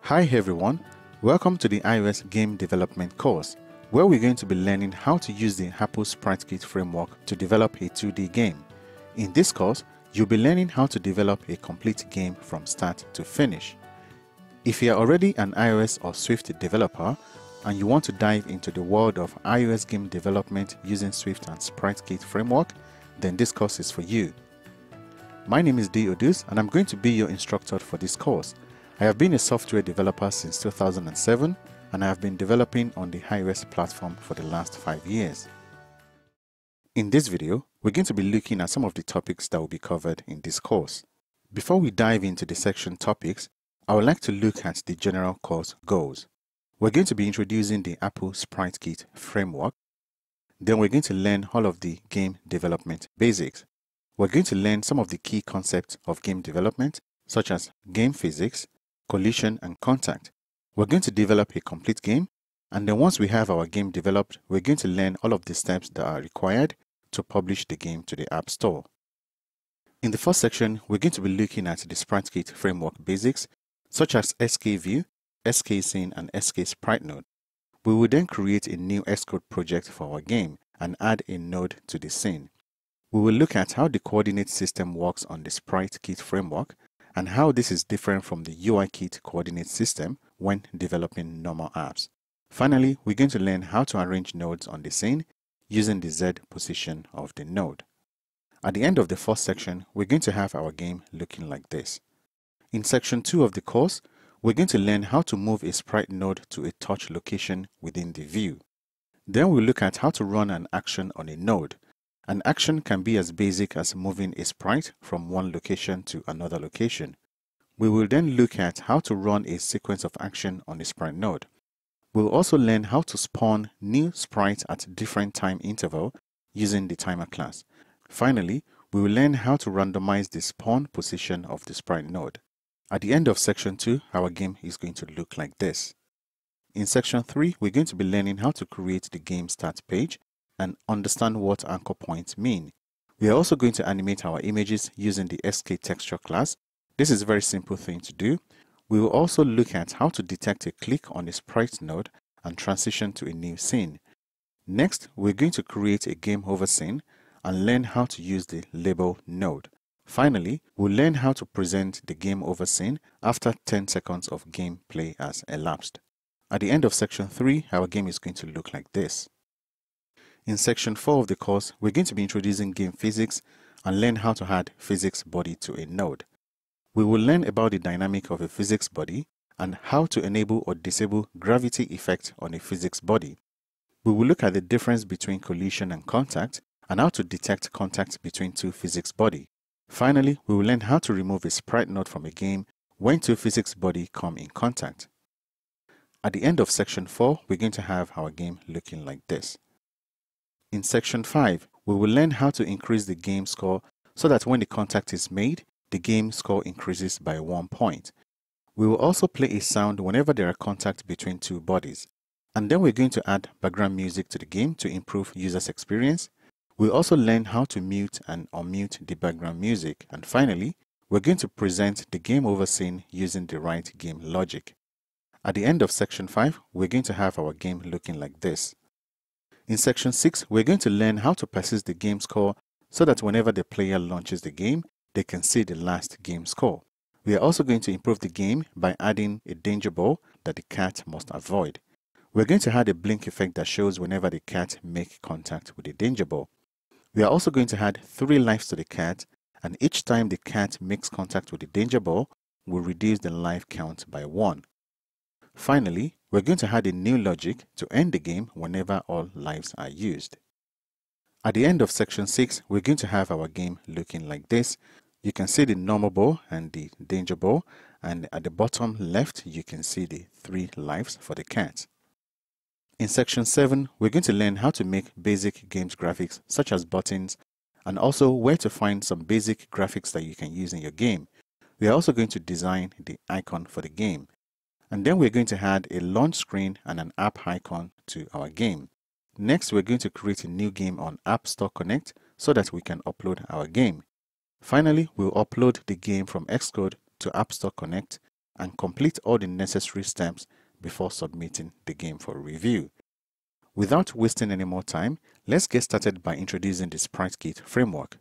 Hi everyone, welcome to the iOS game development course, where we're going to be learning how to use the Apple SpriteKit framework to develop a 2D game. In this course, you'll be learning how to develop a complete game from start to finish. If you are already an iOS or Swift developer and you want to dive into the world of iOS game development using Swift and SpriteKit framework, then this course is for you. My name is D. Odus and I'm going to be your instructor for this course. I have been a software developer since 2007 and I have been developing on the iOS platform for the last 5 years. In this video, we're going to be looking at some of the topics that will be covered in this course. Before we dive into the section topics, I would like to look at the general course goals. We're going to be introducing the Apple SpriteKit framework. Then we're going to learn all of the game development basics. We're going to learn some of the key concepts of game development, such as game physics, collision and contact. We're going to develop a complete game, and then once we have our game developed, we're going to learn all of the steps that are required to publish the game to the App Store. In the first section, we're going to be looking at the SpriteKit framework basics, such as skview, skScene, and skSpriteNode. We will then create a new Xcode project for our game and add a node to the scene. We will look at how the coordinate system works on the SpriteKit framework and how this is different from the UIKit coordinate system when developing normal apps. Finally, we're going to learn how to arrange nodes on the scene using the Z position of the node. At the end of the first section, we're going to have our game looking like this. In section 2 of the course, we're going to learn how to move a sprite node to a touch location within the view. Then we'll look at how to run an action on a node. An action can be as basic as moving a sprite from one location to another location. We will then look at how to run a sequence of action on a sprite node. We'll also learn how to spawn new sprites at different time interval using the timer class. Finally, we will learn how to randomize the spawn position of the sprite node. At the end of section 2, our game is going to look like this. In section 3, we're going to be learning how to create the game start page and understand what anchor points mean. We are also going to animate our images using the skTexture class. This is a very simple thing to do. We will also look at how to detect a click on a sprite node and transition to a new scene. Next, we're going to create a game over scene and learn how to use the label node. Finally, we'll learn how to present the game over scene after 10 seconds of gameplay has elapsed. At the end of section 3, our game is going to look like this. In section 4 of the course, we're going to be introducing game physics and learn how to add physics body to a node. We will learn about the dynamic of a physics body and how to enable or disable gravity effect on a physics body. We will look at the difference between collision and contact and how to detect contact between two physics body. Finally, we will learn how to remove a sprite node from a game when two physics body come in contact. At the end of section 4, we're going to have our game looking like this. In section 5, we will learn how to increase the game score so that when the contact is made, the game score increases by 1 point. We will also play a sound whenever there are contact between two bodies. And then we're going to add background music to the game to improve users' experience. We'll also learn how to mute and unmute the background music. And finally, we're going to present the game over scene using the right game logic. At the end of section 5, we're going to have our game looking like this. In section 6, we're going to learn how to persist the game score so that whenever the player launches the game, they can see the last game score. We are also going to improve the game by adding a danger ball that the cat must avoid. We're going to add a blink effect that shows whenever the cat makes contact with the danger ball. We are also going to add 3 lives to the cat, and each time the cat makes contact with the danger ball, we'll reduce the life count by 1. Finally, we're going to add a new logic to end the game whenever all lives are used. At the end of section 6, we're going to have our game looking like this. You can see the normal ball and the danger ball, and at the bottom left, you can see the 3 lives for the cat. In section 7, we're going to learn how to make basic games graphics such as buttons, and also where to find some basic graphics that you can use in your game. We are also going to design the icon for the game. And then we're going to add a launch screen and an app icon to our game. Next, we're going to create a new game on App Store Connect so that we can upload our game. Finally, we'll upload the game from Xcode to App Store Connect and complete all the necessary steps before submitting the game for review. Without wasting any more time, let's get started by introducing the SpriteKit framework.